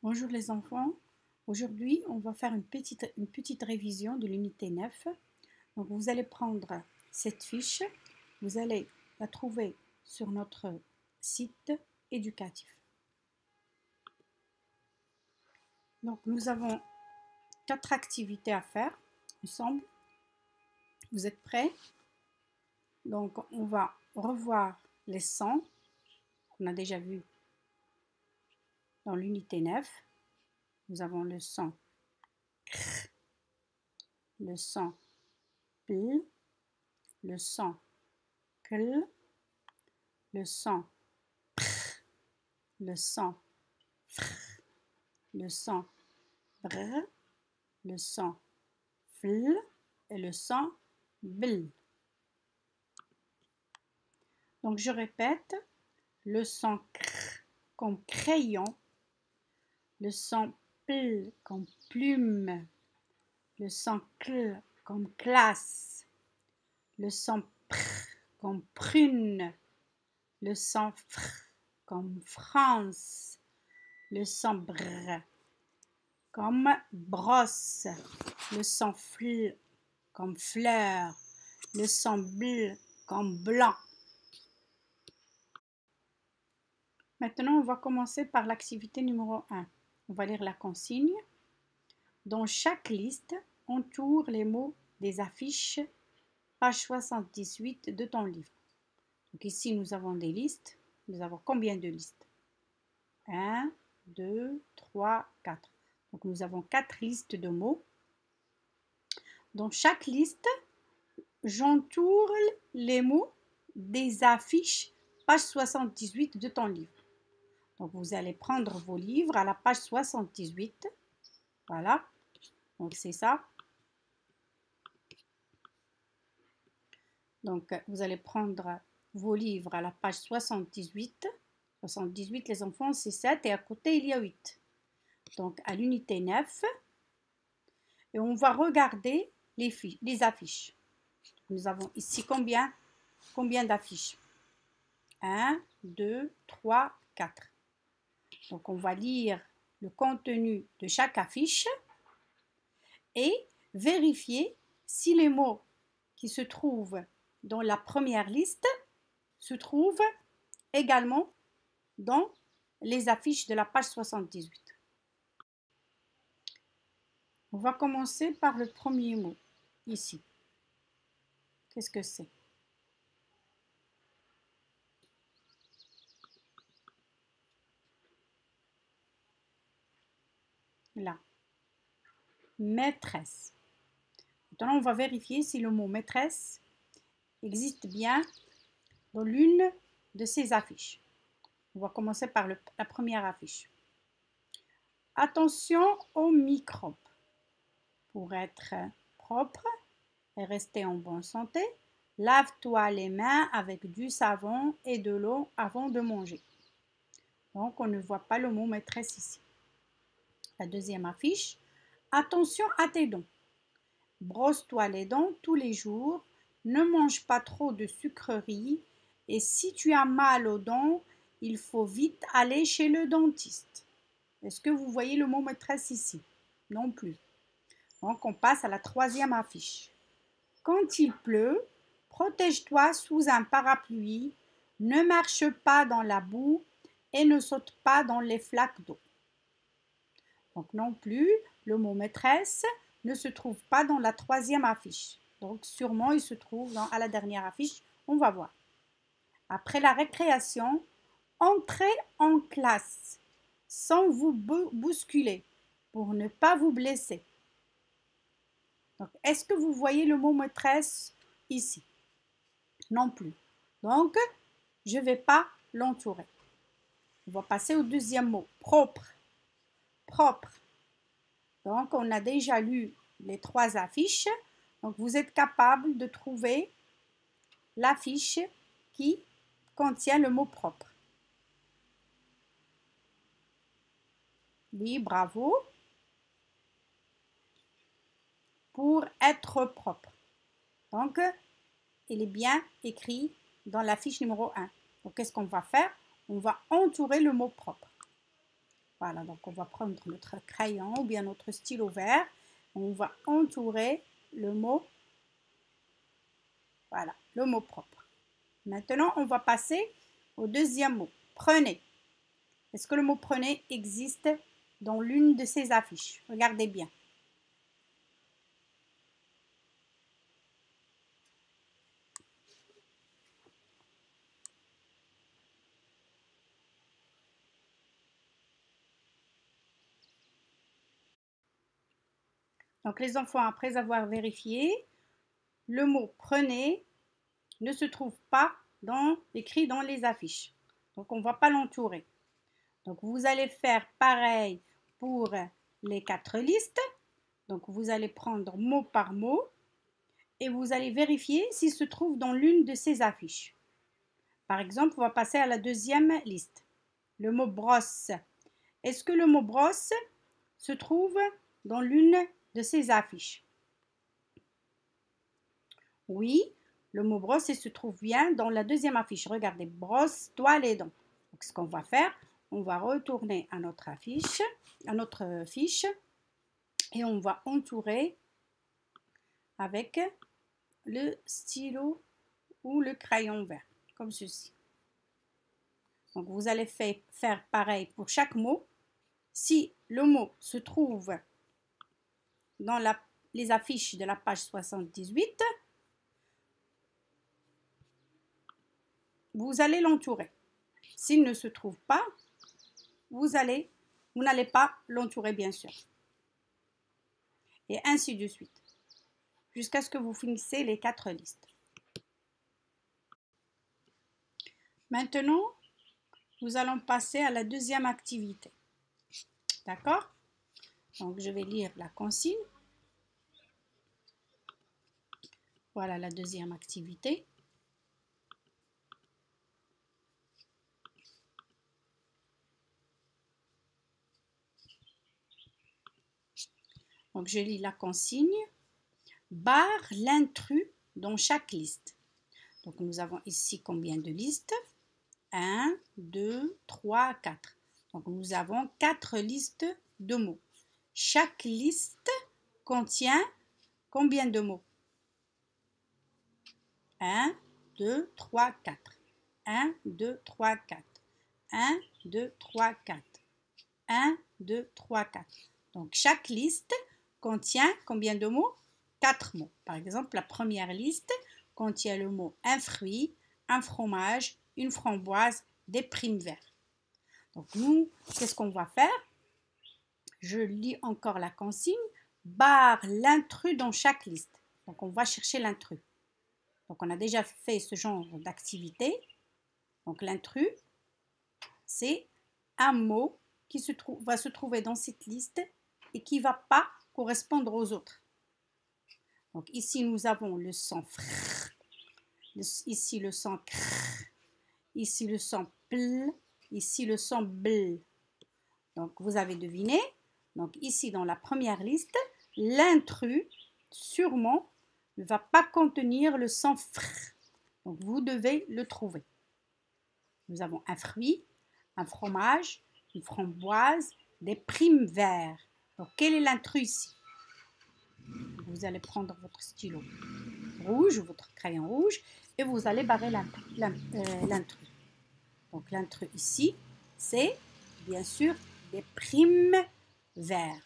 Bonjour les enfants, aujourd'hui on va faire une petite révision de l'unité 9. Donc vous allez prendre cette fiche, vous allez la trouver sur notre site éducatif. Donc nous avons 4 activités à faire ensemble. Vous êtes prêts? Donc on va revoir les sons qu'on a déjà vus dans l'unité 9. Nous avons le son KR, le son PL, le son KL, le son PR, le son FR, le son BR, le son FL et le son BL. Donc je répète, le son CR comme crayon, le son PL comme plume, le son CL comme classe, le son PR comme prune, le son FR comme France, le son BR comme brosse, le son FL comme fleur, le son BL comme blanc. Maintenant, on va commencer par l'activité numéro 1. On va lire la consigne. Dans chaque liste, entoure les mots des affiches, page 78 de ton livre. Donc ici, nous avons des listes. Nous avons combien de listes? 1, 2, 3, 4. Donc nous avons 4 listes de mots. Dans chaque liste, j'entoure les mots des affiches, page 78 de ton livre. Donc, vous allez prendre vos livres à la page 78. Voilà. Donc, c'est ça. Donc, vous allez prendre vos livres à la page 78. 78, les enfants, c'est 7 et à côté, il y a 8. Donc, à l'unité 9. Et on va regarder les affiches. Nous avons ici combien d'affiches? 1, 2, 3, 4. Donc, on va lire le contenu de chaque affiche et vérifier si les mots qui se trouvent dans la première liste se trouvent également dans les affiches de la page 78. On va commencer par le premier mot, ici. Qu'est-ce que c'est? Là. Maîtresse. Maintenant, on va vérifier si le mot maîtresse existe bien dans l'une de ces affiches. On va commencer par la première affiche. Attention aux microbes. Pour être propre et rester en bonne santé, lave-toi les mains avec du savon et de l'eau avant de manger. Donc, on ne voit pas le mot maîtresse ici. La deuxième affiche. Attention à tes dents. Brosse-toi les dents tous les jours. Ne mange pas trop de sucreries. Et si tu as mal aux dents, il faut vite aller chez le dentiste. Est-ce que vous voyez le mot maîtresse ici? Non plus. Donc, on passe à la troisième affiche. Quand il pleut, protège-toi sous un parapluie, ne marche pas dans la boue et ne saute pas dans les flaques d'eau. Donc, non plus, le mot maîtresse ne se trouve pas dans la troisième affiche. Donc, sûrement, il se trouve à la dernière affiche. On va voir. Après la récréation, entrez en classe sans vous bousculer pour ne pas vous blesser. Donc, est-ce que vous voyez le mot maîtresse ici? Non plus. Donc, je ne vais pas l'entourer. On va passer au deuxième mot, propre. Propre. Donc, on a déjà lu les 3 affiches. Donc, vous êtes capable de trouver l'affiche qui contient le mot propre. Oui, bravo. Pour être propre. Donc, il est bien écrit dans la fiche numéro 1. Donc, qu'est-ce qu'on va faire? On va entourer le mot propre. Voilà, donc on va prendre notre crayon ou bien notre stylo vert. On va entourer le mot, voilà, le mot propre. Maintenant, on va passer au deuxième mot. Prenez. Est-ce que le mot prenez existe dans l'une de ces affiches? Regardez bien. Donc les enfants, après avoir vérifié, le mot prenez ne se trouve pas écrit dans les affiches. Donc on ne va pas l'entourer. Donc vous allez faire pareil pour les 4 listes. Donc vous allez prendre mot par mot et vous allez vérifier s'il se trouve dans l'une de ces affiches. Par exemple, on va passer à la deuxième liste. Le mot brosse. Est-ce que le mot brosse se trouve dans l'une de ces affiches? Oui, le mot brosse se trouve bien dans la deuxième affiche. Regardez, brosse-toi les dents. Donc, ce qu'on va faire, on va retourner à notre affiche, à notre fiche, et on va entourer avec le stylo ou le crayon vert, comme ceci. Donc, vous allez faire pareil pour chaque mot. Si le mot se trouve dans les affiches de la page 78, vous allez l'entourer. S'il ne se trouve pas, vous n'allez pas l'entourer, bien sûr. Et ainsi de suite, jusqu'à ce que vous finissiez les 4 listes. Maintenant, nous allons passer à la deuxième activité. D'accord? Donc, je vais lire la consigne. Voilà la deuxième activité. Donc, je lis la consigne. Barre l'intrus dans chaque liste. Donc, nous avons ici combien de listes? 1, 2, 3, 4. Donc, nous avons 4 listes de mots. Chaque liste contient combien de mots? 1, 2, 3, 4. 1, 2, 3, 4. 1, 2, 3, 4. 1, 2, 3, 4. Donc, chaque liste contient combien de mots? 4 mots. Par exemple, la première liste contient le mot un fruit, un fromage, une framboise, des primes verts. Donc, nous, qu'est-ce qu'on va faire? Je lis encore la consigne. Barre l'intrus dans chaque liste. Donc, on va chercher l'intrus. Donc, on a déjà fait ce genre d'activité. Donc, l'intrus, c'est un mot qui va se trouver dans cette liste et qui ne va pas correspondre aux autres. Donc, ici, nous avons le son fr, ici le son cr, ici le son pl, ici le son bl. Donc, vous avez deviné. Donc, ici, dans la première liste, l'intrus, sûrement, ne va pas contenir le son fr. Donc, vous devez le trouver. Nous avons un fruit, un fromage, une framboise, des primes verts. Donc, quel est l'intrus ici? Vous allez prendre votre stylo rouge, votre crayon rouge, et vous allez barrer l'intrus. Donc, l'intrus ici, c'est bien sûr des primes verts.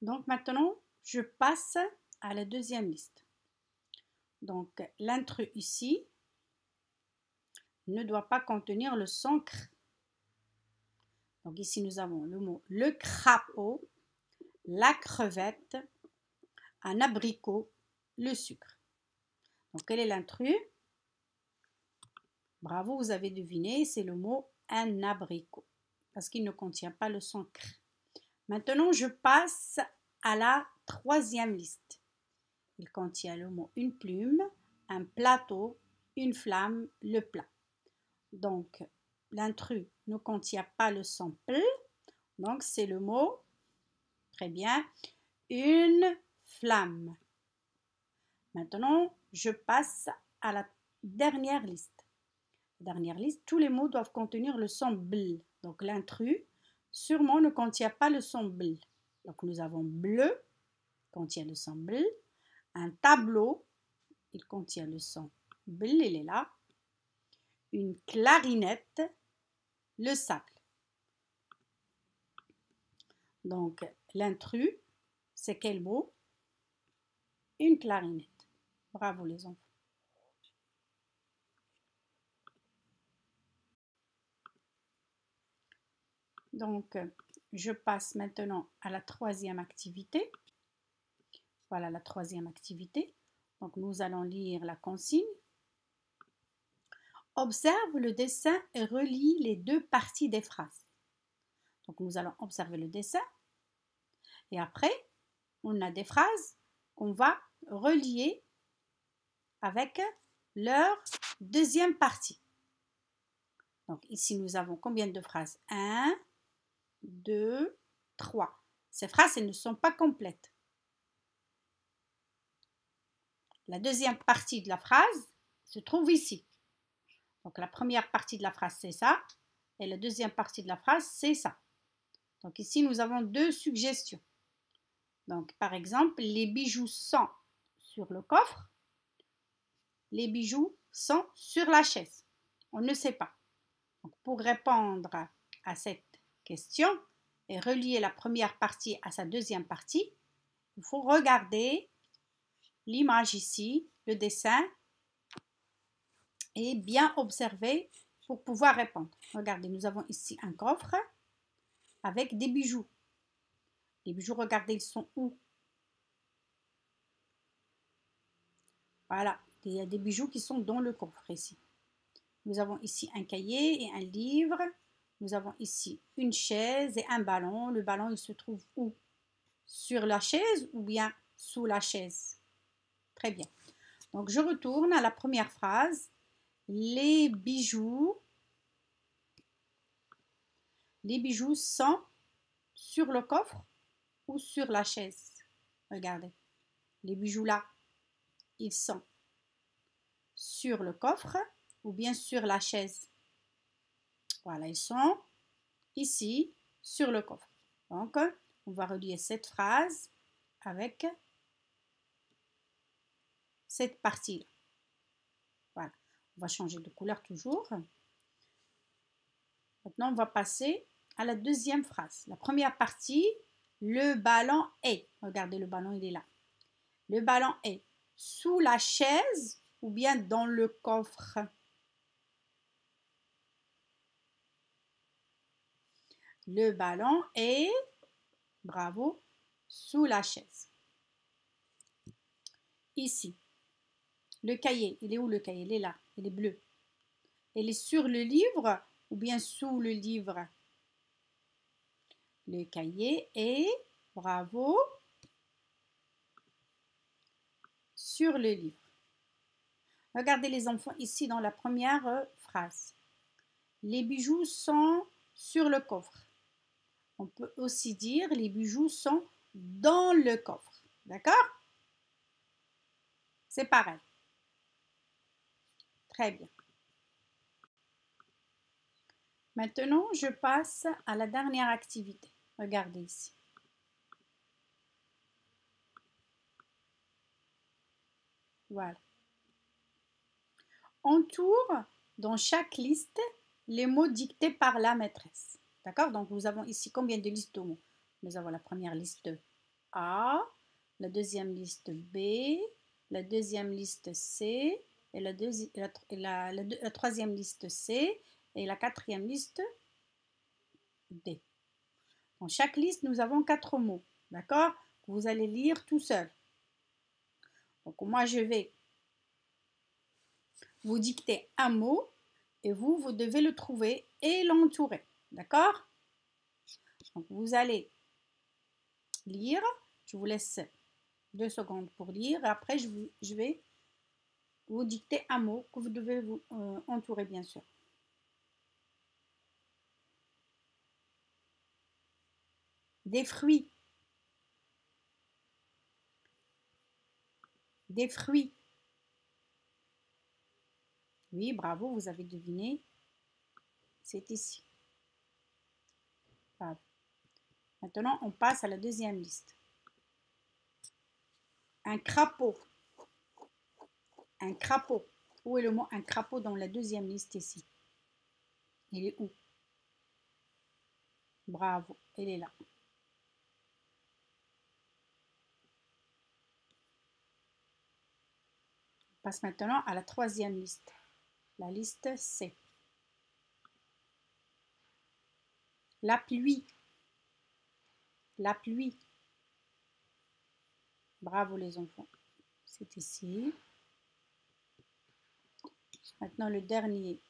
Donc, maintenant, je passe à la deuxième liste. Donc, l'intrus ici ne doit pas contenir le son cr. Donc, ici, nous avons le mot le crapaud, la crevette, un abricot, le sucre. Donc, quel est l'intrus? Bravo, vous avez deviné, c'est le mot un abricot, parce qu'il ne contient pas le son cr. Maintenant, je passe à la troisième liste. Il contient le mot une plume, un plateau, une flamme, le plat. Donc, l'intrus ne contient pas le son pl, donc c'est le mot, très bien, une flamme. Maintenant, je passe à la dernière liste. Dernière liste, tous les mots doivent contenir le son bl. Donc l'intrus, sûrement, ne contient pas le son bl. Donc nous avons bleu, contient le son bl. Un tableau, il contient le son bl, il est là. Une clarinette, le sable. Donc l'intrus, c'est quel mot? Une clarinette. Bravo les enfants. Donc, je passe maintenant à la troisième activité. Voilà la troisième activité. Donc, nous allons lire la consigne. Observe le dessin et relie les deux parties des phrases. Donc, nous allons observer le dessin. Et après, on a des phrases qu'on va relier avec leur deuxième partie. Donc, ici, nous avons combien de phrases? 1, 2, 3. Ces phrases, elles ne sont pas complètes. La deuxième partie de la phrase se trouve ici. Donc la première partie de la phrase, c'est ça. Et la deuxième partie de la phrase, c'est ça. Donc ici, nous avons deux suggestions. Donc par exemple, les bijoux sont sur le coffre. Les bijoux sont sur la chaise. On ne sait pas. Donc, pour répondre à cette question et relier la première partie à sa deuxième partie, il faut regarder l'image ici, le dessin, et bien observer pour pouvoir répondre. Regardez, nous avons ici un coffre avec des bijoux. Les bijoux, regardez, ils sont où? Voilà, il y a des bijoux qui sont dans le coffre ici. Nous avons ici un cahier et un livre. Nous avons ici une chaise et un ballon. Le ballon, il se trouve où? Sur la chaise ou bien sous la chaise? Très bien. Donc, je retourne à la première phrase. Les bijoux sont sur le coffre ou sur la chaise? Regardez, les bijoux là, ils sont sur le coffre ou bien sur la chaise? Voilà, ils sont ici sur le coffre. Donc, on va relier cette phrase avec cette partie-là. Voilà, on va changer de couleur toujours. Maintenant, on va passer à la deuxième phrase. La première partie, le ballon est. Regardez, le ballon, il est là. Le ballon est sous la chaise ou bien dans le coffre? Le ballon est, bravo, sous la chaise. Ici, le cahier, il est où le cahier? Il est là, il est bleu. Il est sur le livre ou bien sous le livre? Le cahier est, bravo, sur le livre. Regardez les enfants ici dans la première phrase. Les bijoux sont sur le coffre. On peut aussi dire les bijoux sont dans le coffre. D'accord? C'est pareil. Très bien. Maintenant, je passe à la dernière activité. Regardez ici. Voilà. Entoure dans chaque liste les mots dictés par la maîtresse. D'accord? Donc, nous avons ici combien de listes de mots? Nous avons la première liste A, la deuxième liste B, la deuxième liste C, et la troisième liste C, et la quatrième liste D. Dans chaque liste, nous avons 4 mots. D'accord? Vous allez lire tout seul. Donc, moi, je vais vous dicter un mot et vous devez le trouver et l'entourer. D'accord? Donc, vous allez lire. Je vous laisse 2 secondes pour lire. Et après, je vais vous dicter un mot que vous devez vous entourer, bien sûr. Des fruits. Des fruits. Oui, bravo, vous avez deviné. C'est ici. Bravo. Maintenant, on passe à la deuxième liste. Un crapaud. Un crapaud. Où est le mot un crapaud dans la deuxième liste ici? Il est où? Bravo, il est là. On passe maintenant à la troisième liste. La liste C. La pluie. La pluie. Bravo les enfants. C'est ici. Maintenant le dernier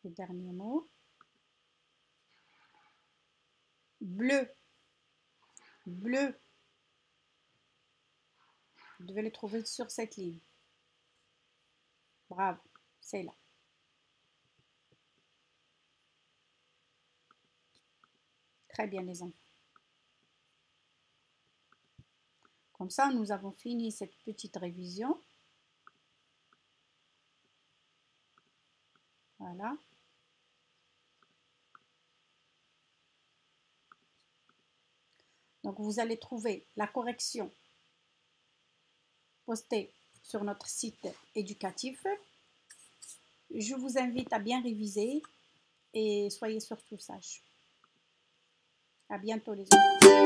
mot. Bleu. Bleu. Vous devez le trouver sur cette ligne. Bravo, c'est là. Très bien les enfants. Comme ça, nous avons fini cette petite révision. Voilà. Donc, vous allez trouver la correction postée sur notre site éducatif. Je vous invite à bien réviser et soyez surtout sages. À bientôt les enfants.